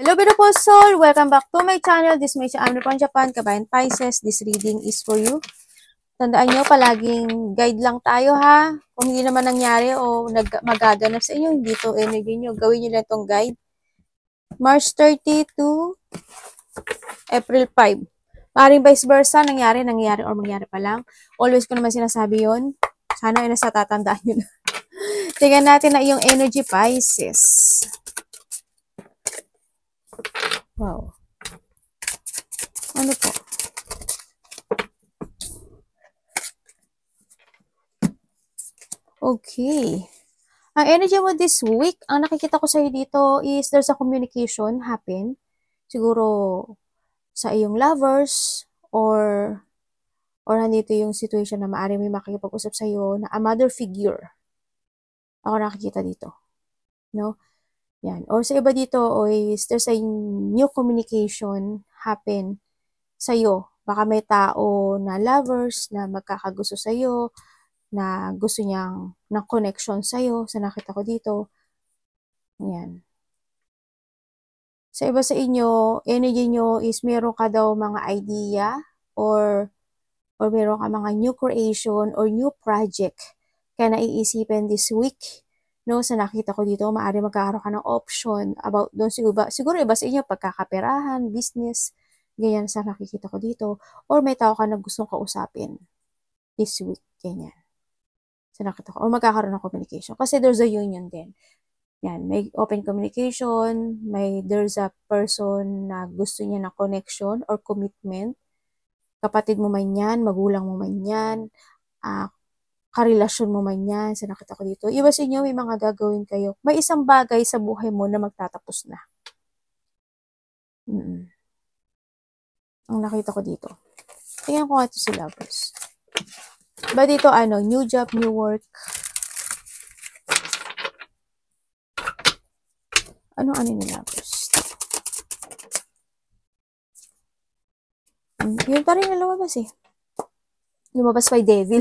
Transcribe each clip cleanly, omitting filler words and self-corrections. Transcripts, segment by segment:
Hello beautiful soul! Welcome back to my channel. This is Meisha Amno from Japan, Kabayan Pisces. This reading is for you. Tandaan nyo, palaging guide lang tayo ha. Kung hindi naman nangyari o magaganap sa inyo, hindi to energy nyo. Gawin nyo lang itong guide. March 30 to April 5. Maring vice versa, nangyari or mangyari pa lang. Always ko naman sinasabi yon. Sana ay nasa tatandaan nyo na. Tingnan natin na yung energy Pisces. Wow. Ano po? Okay. Ang energy mo this week, ang nakikita ko sa'yo dito is there's a communication happen. Siguro sa iyong lovers or nandito yung situation na maaari may makikipag-usap sa'yo na a mother figure. Ako nakikita dito. No? Yan. Or sa iba dito is there's a new communication happen sa'yo. Baka may tao na lovers na magkakagusto sa'yo, na gusto niyang ng connection sa'yo. Sa nakita ko dito. Yan. Sa iba sa inyo, energy nyo is meron ka daw mga idea or meron ka mga new creation or new project kaya naiisipin this week. No, sa nakita ko dito, maaari magkakaroon ka ng option about doon siguro iba sa inyo, pagkakaperahan, business, ganyan sa nakikita ko dito. Or may tao ka na gustong kausapin this week, ganyan. Sa nakita ko, or magkakaroon ng communication. Kasi there's a union din. Yan, may open communication, there's a person na gusto niya ng connection or commitment. Kapatid mo man yan, magulang mo man yan, karelasyon mo man yan, sa nakita ko dito. Iba sa inyo, may mga gagawin kayo. May isang bagay sa buhay mo na magtatapos na. Ang nakita ko dito. Tingnan ko nga ito si lovers. Ba dito, new job, new work. Ano ni lovers? Yun pa rin na lumabas eh. Lumabas pa yung devil.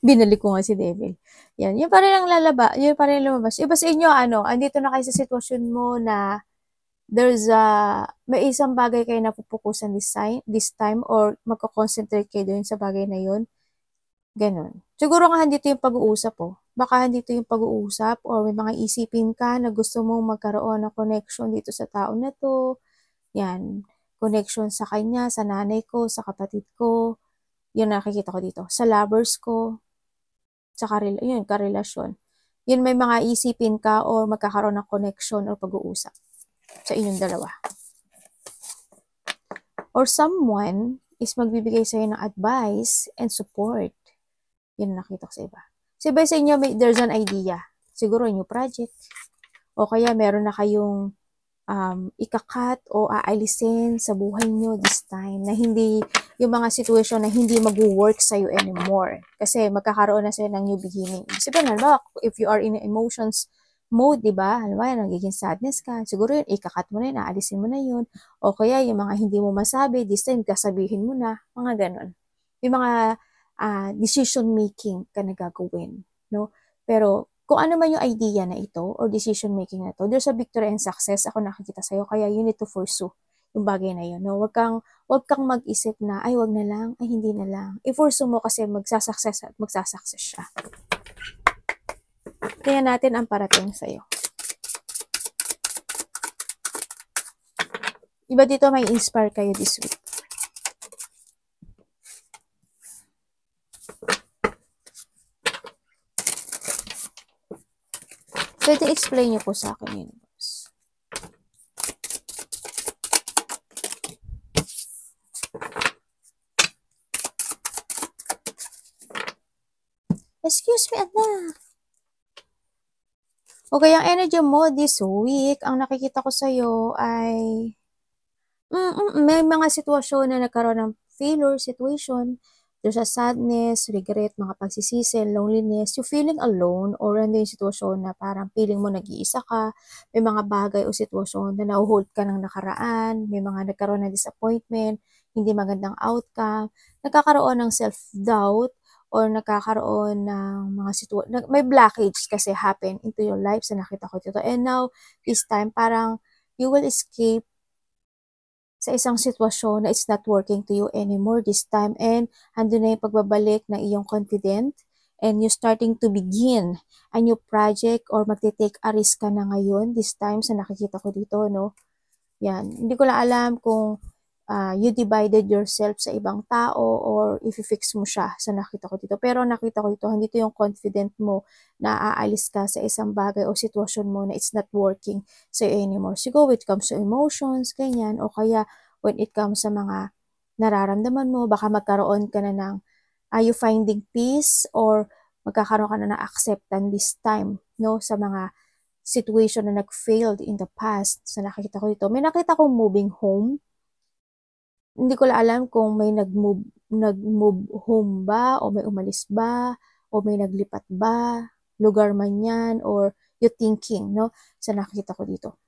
Binalik ko nga si devil. Yan. Yun pa rin ang yun pa rin lumabas. Iba sa inyo, andito na kayo sa sitwasyon mo na may isang bagay kayo na pupukusan this time or magko-concentrate kayo doon sa bagay na yun. Ganon. Siguro nga handito yung pag-uusap Baka handito yung pag-uusap or may mga isipin ka na gusto mong magkaroon ng connection dito sa tao na to. Yan. Connection sa kanya, sa nanay ko, sa kapatid ko. Yun nakikita ko dito. Sa lovers ko. Sa karelasyon. Yun may mga isipin ka or magkakaroon ng connection or pag-uusap sa inyong dalawa. Or someone is magbibigay sa'yo ng advice and support. Yun nakita ko sa iba. Sa iba sa inyo, there's an idea. Siguro new project. O kaya meron na kayong ikakat o aalisin sa buhay nyo this time na hindi, yung mga situation na hindi mag-work sa'yo anymore. Kasi magkakaroon na sa'yo ng new beginning. Sabihin, if you are in emotions mode, diba? Nagiging sadness ka. Siguro yun, ikakat mo na yun, aalisin mo na yun. O kaya yung mga hindi mo masabi, this time, kasabihin mo na. Mga ganon. Yung mga decision making ka na gagawin. No? Pero, kung ano man yung idea na ito or decision making na ito, there's a victory and success ako nakikita sa'yo. Kaya you need to pursue yung bagay na yun. No? Wag kang mag-isip na, ay wag na lang, ay hindi na lang. I-pursue mo kasi magsasucess at magsasucess siya. Tingnan natin ang parating sa'yo. Iba dito may inspire kayo this week. Pwede explain niyo po sa akin yun. Excuse me, anak. Okay, ang energy mo this week, ang nakikita ko sa'yo ay may mga sitwasyon na nagkaroon ng failure situation. There's a sadness, regret, mga pagsisisi, loneliness, you feeling alone, or ano yung sitwasyon na parang feeling mo nag-iisa ka, may mga bagay o sitwasyon na na-hold ka ng nakaraan, may mga nagkaroon ng disappointment, hindi magandang outcome, nagkakaroon ng self-doubt, or nagkakaroon ng mga may blockage kasi happen into your life sa nakita ko dito. And now, this time, parang You will escape sa isang sitwasyon na it's not working to you anymore this time, and andun na yung pagbabalik ng iyong confident, and you starting to begin a new project or magte-take a risk ka na ngayon this time sa nakikita ko dito, no? Yan. Hindi ko lang alam kung you divided yourself sa ibang tao or if-fix mo siya sa nakita ko dito. Pero nakita ko dito, hindi yung confident mo na aalis ka sa isang bagay o sitwasyon mo na it's not working sa'yo anymore. Siguro when it comes to emotions, ganyan, o kaya when it comes sa mga nararamdaman mo, baka magkaroon ka na ng, are you finding peace or magkakaroon ka na ng acceptance this time, no, sa mga situation na nag-failed in the past. Sa nakikita ko dito, may nakita kong moving home. Hindi ko lang alam kung may nag-move home ba, o may umalis ba, o may naglipat ba, lugar man yan, or you thinking, no, sa nakikita ko dito.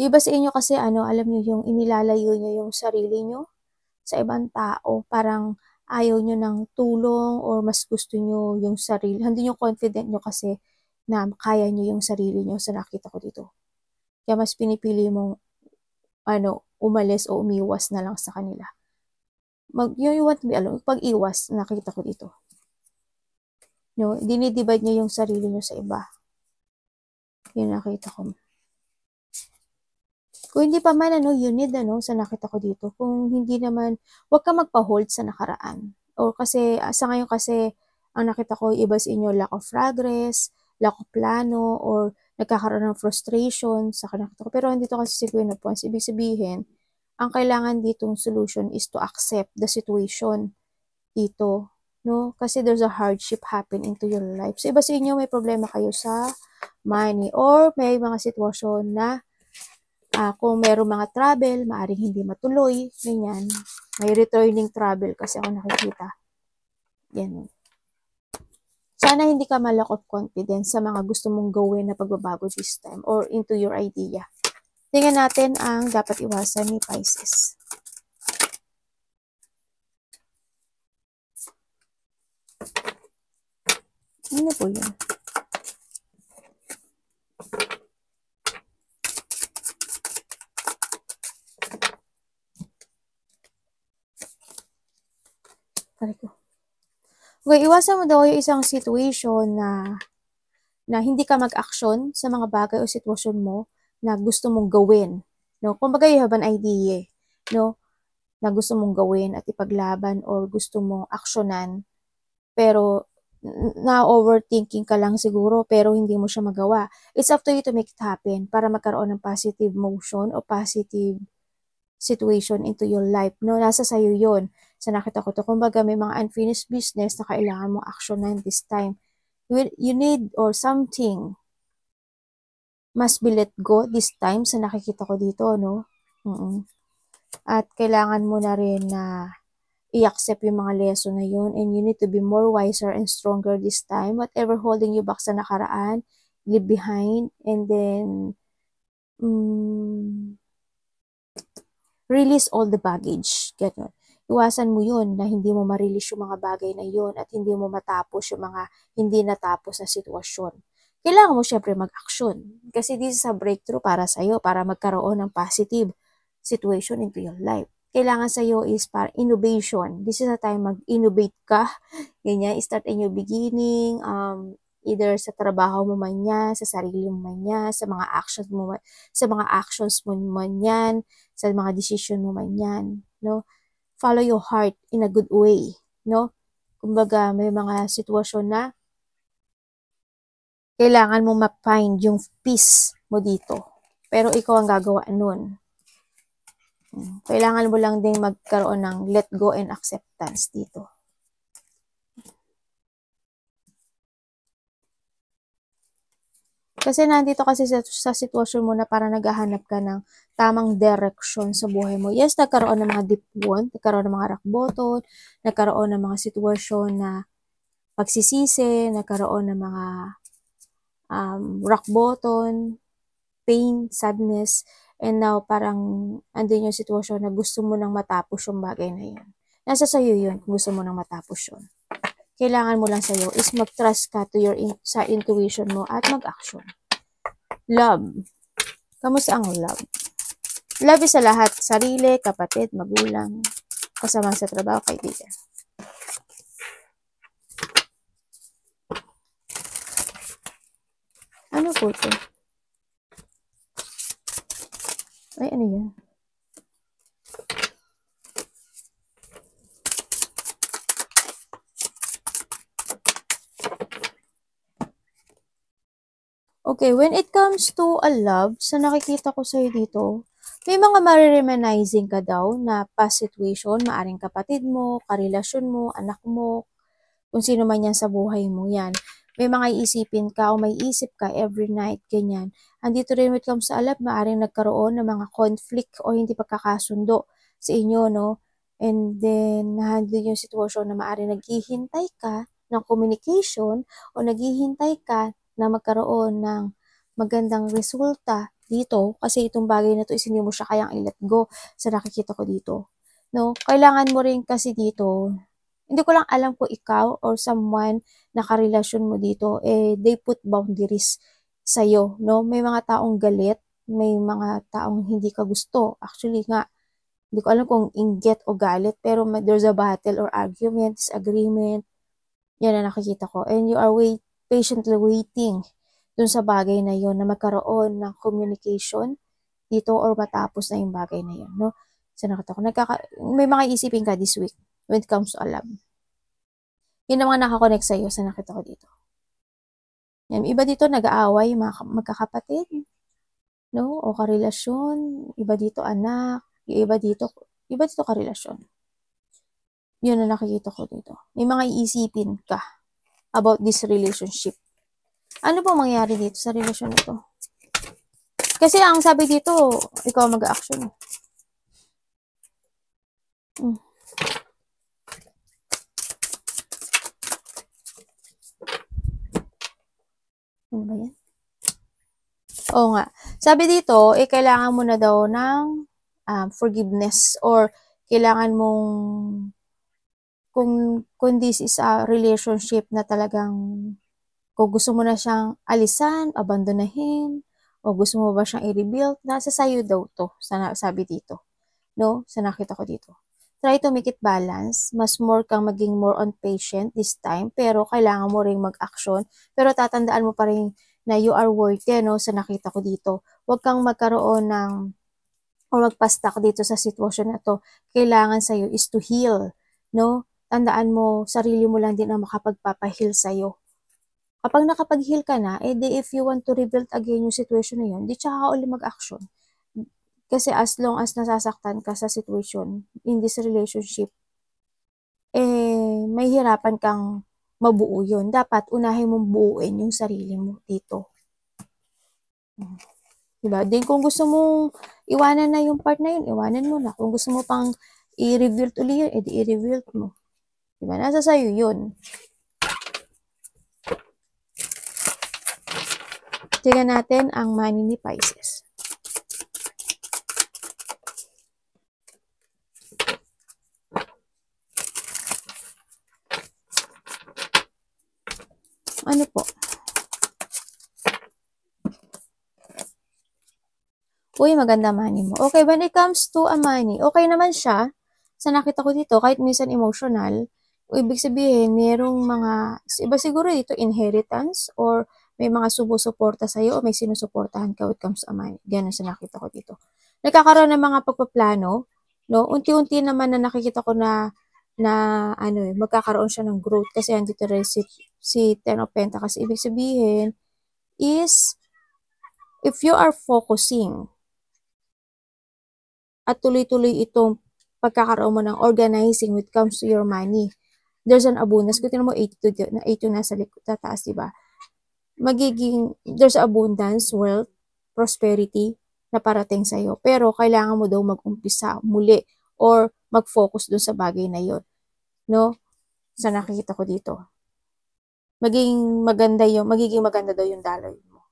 Iba sa inyo kasi, alam nyo yung inilalayo nyo yung sarili nyo sa ibang tao, parang ayaw nyo ng tulong or mas gusto nyo yung sarili, hindi nyo confident nyo kasi na kaya nyo yung sarili nyo sa nakita ko dito. Kaya mas pinipili mong umalis o umiwas na lang sa kanila. You want to be alone. Pag-iwas, nakita ko dito. No, dinidivide nyo yung sarili nyo sa iba. Yun nakita ko. Kung hindi pa man, you need, sa nakita ko dito. Kung hindi naman, huwag ka magpa-hold sa nakaraan. O kasi, sa ngayon kasi, ang nakita ko, iba sa inyo, lack of progress, lack of plano, or nagkakaroon ng frustration sa nakita ko. Pero andito kasi si Queen of Wands. Ibig sabihin, ang kailangan ditong solution is to accept the situation dito. No? Kasi there's a hardship happen into your life. So, iba sa inyo, may problema kayo sa money, or may mga sitwasyon na kung meron mga travel, maaring hindi matuloy, ganyan. May returning travel kasi ako nakikita. Yan. Sana hindi ka malack of confidence sa mga gusto mong gawin na pagbabago this time or into your idea. Tingnan natin ang dapat iwasan ni Pisces. Ano po yun? Okay, iwasan mo daw yung isang situation na hindi ka mag-action sa mga bagay o sitwasyon mo na gusto mong gawin. No? Kumbaga, you have an idea, no? Na gusto mong gawin at ipaglaban or gusto mong aksyonan, pero na-overthinking ka lang siguro pero hindi mo siya magawa. It's up to you to make it happen para magkaroon ng positive motion o positive situation into your life. No, nasa sayo yun. Sa nakita ko to, kumbaga may mga unfinished business na kailangan mo aksyonan this time. You need or something must be let go this time sa nakikita ko dito, no? At kailangan mo na rin na i-accept yung mga lesson na yun, and you need to be more wiser and stronger this time. Whatever holding you back sa nakaraan, leave behind, and then release all the baggage. Ganun. Iwasan mo yun na hindi mo ma-release yung mga bagay na yun at hindi mo matapos yung mga hindi natapos na sitwasyon. Kailangan mo syempre mag-action kasi this is a breakthrough para sa'yo, para magkaroon ng positive situation into your life. Kailangan sa'yo is para innovation. This is a time mag-innovate ka. Ganyan, start a new beginning, either sa trabaho mo man yan, sa sarili mo man yan, sa mga actions mo man yan, sa mga decision mo man yan, no? Follow your heart in a good way, no? Kumbaga, may mga sitwasyon na kailangan mo ma-find yung peace mo dito. Pero ikaw ang gagawa nun. Kailangan mo lang din magkaroon ng let go and acceptance dito. Kasi nandito kasi sa sitwasyon mo na parang naghahanap ka ng tamang direction sa buhay mo. Yes, nagkaroon ng mga deep wound, nagkaroon ng mga rock bottom, nagkaroon ng mga sitwasyon na pagsisisi, nagkaroon ng mga rock bottom, pain, sadness, and now parang andun yung sitwasyon na gusto mo nang matapos yung bagay na yun. Nasa sayo yun kung gusto mo nang matapos yun. Kailangan mo lang sa'yo is mag-trust ka to sa intuition mo at mag-action. Love. Kamusta ang love? Love is sa lahat. Sarili, kapatid, magulang, kasama sa trabaho, kaibigan. Ano po ito? Ay, ano yan? Okay, when it comes to a love, sa nakikita ko sa'yo dito, may mga marireminizing ka daw na past situation, maaring kapatid mo, karelasyon mo, anak mo, kung sino man yan sa buhay mo, yan. May mga iisipin ka o may isip ka every night, ganyan. Andito rin when it comes sa love, maaring nagkaroon ng mga conflict o hindi pagkakasundo sa inyo, no? And then, nahandle yung situation na maaring naghihintay ka ng communication o naghihintay ka na magkaroon ng magandang resulta dito kasi itong bagay na to is hindi mo siya kayang i-let go sa nakikita ko dito. No? Kailangan mo rin kasi dito, hindi ko lang alam kung ikaw or someone na karelasyon mo dito, they put boundaries sa'yo, no? May mga taong galit, may mga taong hindi ka gusto. Actually nga, hindi ko alam kung inggit o galit, pero there's a battle or argument, disagreement, yan na nakikita ko. And you are patiently waiting dun sa bagay na yon na magkaroon ng communication dito or matapos na yung bagay na yon, no? So nakita ko, may mga isipin ka this week when it comes to love. Yun ang mga nakakonect sa'yo sa nakita ko dito. Yan, iba dito nag-aaway, mga magkakapatid, no? O karelasyon, iba dito anak, iba dito karelasyon. Yun ang nakikita ko dito. May mga iisipin ka about this relationship. Ano po mangyayari dito sa relasyon na to? Kasi ang sabi dito, ikaw mag-action. Ano ba yan? Oo nga. Sabi dito, kailangan mo na daw ng forgiveness or kailangan mong kung this is a relationship na talagang kung gusto mo na siyang alisan, abandonahin, o gusto mo ba siyang i-rebuild, nasa sayo daw to, sabi dito. No? Sa nakita ko dito. Try to make it balance. Mas more kang maging more on patient this time, pero kailangan mo ring mag-action. Pero tatandaan mo pa rin na you are worthy, no? Sa nakita ko dito. Huwag kang magkaroon ng o magpa-stuck dito sa sitwasyon na to. Kailangan sa'yo is to heal, no? Tandaan mo, sarili mo lang din ang makapagpapahil sa'yo. Kapag nakapag-heal ka na, if you want to rebuild again yung situation na yun, di tsaka ka uli mag-action. Kasi as long as nasasaktan ka sa situation in this relationship, may hirapan kang mabuo yun. Dapat unahin mong buuin yung sarili mo dito. Diba? Din kung gusto mong iwanan na yung part na yun, iwanan mo na. Kung gusto mo pang i-rebuild uli yun, edi i-rebuild mo. Diba? Nasa sayo yun. Tingnan natin ang money ni Pisces. Ano po? Uy, maganda money mo. Okay, when it comes to a money, okay naman siya. Sa nakita ko dito, kahit minsan emotional, ibig sabihin, merong mga, iba siguro dito, inheritance, or may mga sumusuporta sa'yo, o may sinusuportahan ka when it comes to a money. Ganun sa nakita ko dito. Nagkakaroon ng mga pagpaplano, no? Unti-unti naman na nakikita ko na magkakaroon siya ng growth kasi andito rin si Ten of Pentacles. Ibig sabihin is, if you are focusing at tuloy-tuloy itong pagkakaroon mo ng organizing when it comes to your money, there's an abundance. Kung tinan mo, 8 yung nasa likod, tataas, diba? There's abundance, wealth, prosperity na parating sa'yo. Pero kailangan mo daw mag-umpisa muli or mag-focus dun sa bagay na yon, no? Sa nakikita ko dito. Magiging maganda daw yung daloy mo.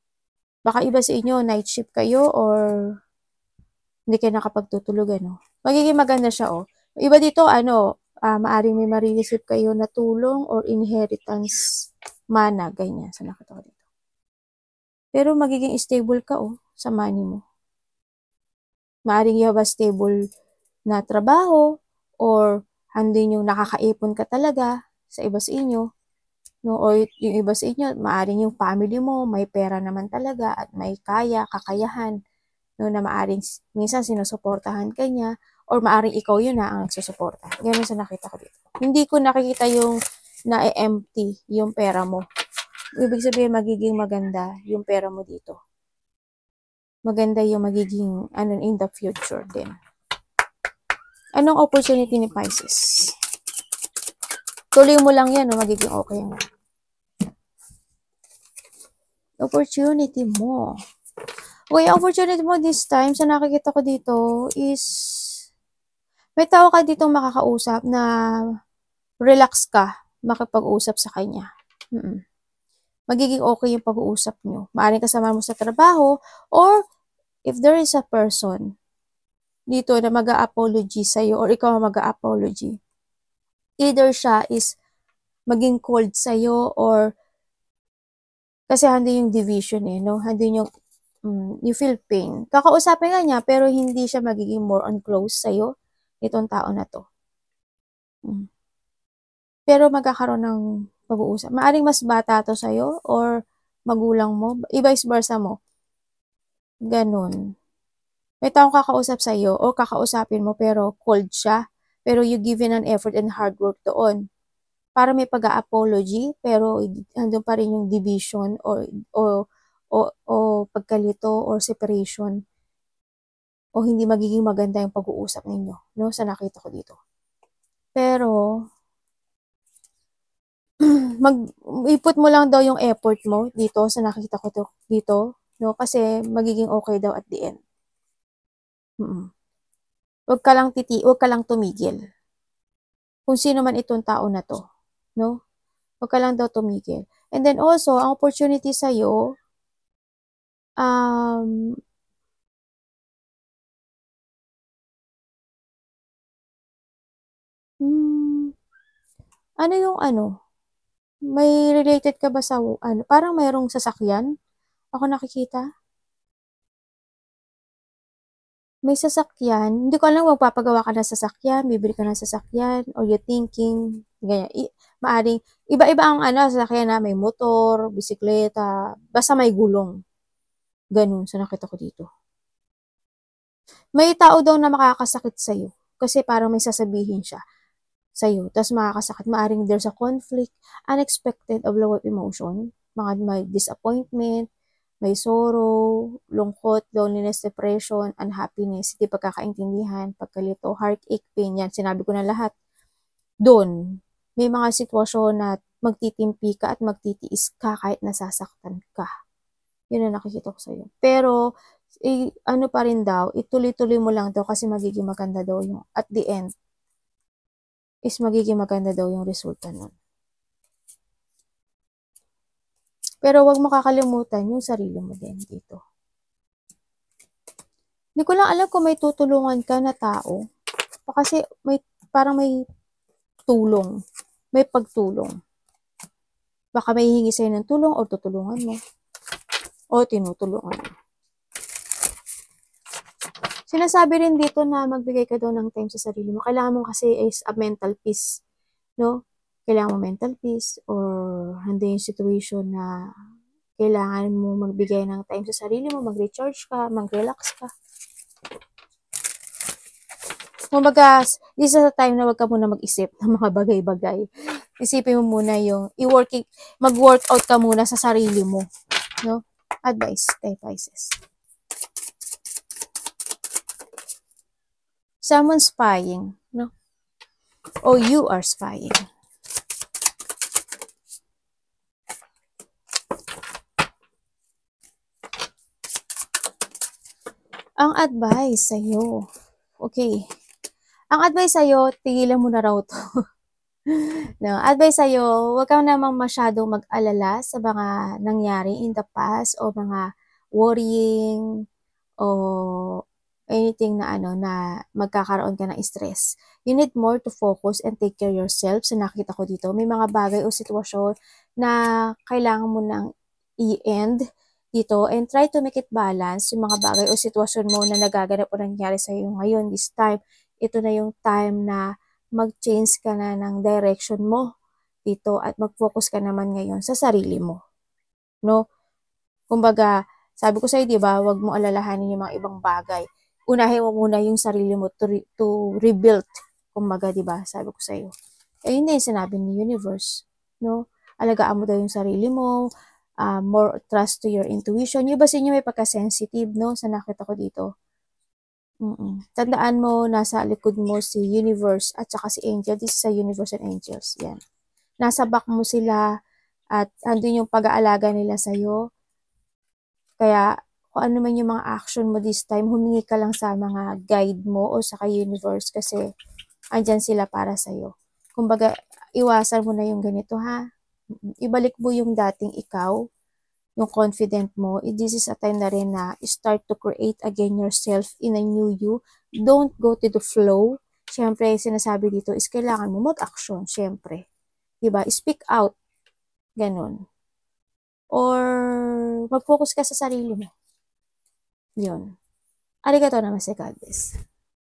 Baka iba sa inyo, night shift kayo or hindi kayo nakapagtutulog, ano. Magiging maganda siya, oh. Iba dito, maaring may marireceive kayo na tulong or inheritance mana, ganyan, sa nakita ko dito. Pero magiging stable ka, sa money mo. Maaring you have a stable na trabaho or andun yung nakakaipon ka talaga sa iba sa inyo. No, o yung iba sa inyo, maaring yung family mo, may pera naman talaga at may kakayahan, no, na maaring minsan sinusuportahan ka niya, or maaring ikaw yun na ang nagsusuporta. Ganun sa nakita ko dito. Hindi ko nakikita yung na-empty yung pera mo. Ibig sabihin, magiging maganda yung pera mo dito. Maganda yung magiging in the future din. Anong opportunity ni Pisces? Tuloy mo lang yan, no? Magiging okay nga. Opportunity mo. Okay, opportunity mo this time, sa nakikita ko dito is, may tao ka ditong makakausap na relax ka, makipag-usap sa kanya. Magiging okay yung pag-uusap nyo. Maaaring kasama mo sa trabaho, or if there is a person dito na mag-a-apology sa'yo, or ikaw mag-a-apology, either siya is maging cold sa'yo, or kasi handi yung division no? Handi yung you feel pain. Kakausapin ka niya, pero hindi siya magiging more on close sa'yo, itong tao na to. Pero magkakaroon ng pag-uusap. Maaring mas bata to sa'yo, or magulang mo, vice versa mo. Ganun. May taong kakausap sa'yo, o kakausapin mo, pero cold siya. Pero you given an effort and hard work doon. Para may pag-a-apology, pero andun pa rin yung division, o pagkalito, or separation, o hindi magiging maganda yung pag-uusap ninyo, no? Sa nakita ko dito. Pero, iput mo lang daw yung effort mo dito, sa nakita ko dito, no? Kasi, magiging okay daw at the end. Huwag ka lang tumigil. Kung sino man itong tao na to, no? Huwag ka lang daw tumigil. And then also, ang opportunity sa'yo, may related ka ba sa, parang mayroong sasakyan? Ako nakikita? May sasakyan. Hindi ko alam, magpapagawa ka ng sasakyan, bibili ka ng sasakyan, or you thinking, ganyan. Maaring, iba-iba ang sasakyan na may motor, bisikleta, basta may gulong. Ganun, sa nakita ko dito. May tao daw na makakasakit sa'yo, kasi parang may sasabihin siya sa'yo, tapos makakasakit. Maaring there's a conflict, unexpected of low emotion, may disappointment, may sorrow, lungkot, loneliness, depression, unhappiness, hindi pagkakaintindihan, pagkalito, heartache, pain, yan, sinabi ko na lahat. Doon, may mga sitwasyon na magtitimpi ka at magtitiis ka kahit nasasaktan ka. Yun ang nakikita ko sa'yo. Pero, pa rin daw, ituloy-tuloy mo lang daw kasi magiging maganda daw yung, at the end, is magiging maganda daw yung resulta nun. Pero wag mo kakalimutan yung sarili mo din dito. Hindi ko lang alam kung may tutulungan ka na tao. Kasi parang may tulong. May pagtulong. Baka may hihingi sa'yo ng tulong o tutulungan mo. O tinutulungan mo. Sinasabi rin dito na magbigay ka daw ng time sa sarili mo. Kailangan mo kasi is a mental peace. No? Kailangan mo mental peace, or handa yung situation na kailangan mo magbigay ng time sa sarili mo, mag-recharge ka, mag-relax ka. Kumbaga, this is a time na wag ka muna mag-isip ng mga bagay-bagay. Isipin mo muna yung mag-workout ka muna sa sarili mo. No? Advice kay Pisces. Someone's spying, no? O you are spying. Ang advice sa'yo. Okay. Ang advice sa'yo, tigilan mo na raw to. No, advice sa'yo, huwag kang namang masyadong mag-alala sa mga nangyari in the past, o mga worrying, o anything na na magkakaroon ka ng stress. You need more to focus and take care of yourself. So nakita ko dito, may mga bagay o sitwasyon na kailangan mo nang i-end, dito and try to make it balance yung mga bagay o sitwasyon mo na nagaganap o nangyari sa iyo ngayon this time. Ito na yung time na mag-change ka na ng direction mo dito at mag-focus ka naman ngayon sa sarili mo, no? Kumbaga, sabi ko sa'yo, di ba, wag mo alalahanin yung mga ibang bagay. Unahin mo muna yung sarili mo to rebuild. Kumbaga, di ba, sabi ko sa'yo. Yun na yung sinabi ni Universe, no? Alagaan mo daw yung sarili mo, more trust to your intuition. Yung ba sa inyo may pagka-sensitive, no? Sa nakita ko dito. Tandaan mo, nasa likod mo si Universe at saka si Angel. This is sa Universe and Angels. Yan. Nasa back mo sila at andun yung pag-aalaga nila sa'yo. Kaya, kung ano man yung mga action mo this time, humingi ka lang sa mga guide mo o sa Universe kasi andyan sila para sa'yo. Kumbaga, iwasan mo na yung ganito ha. Ibalik mo yung dating ikaw, yung confident mo. This is a time na rin na start to create again yourself in a new you. Don't go to the flow. Siyempre, sinasabi dito is kailangan mo mag-action, siyempre. Diba? Speak out. Ganun. Or mag-focus ka sa sarili mo. Yun. Arigatou namaste, God bless.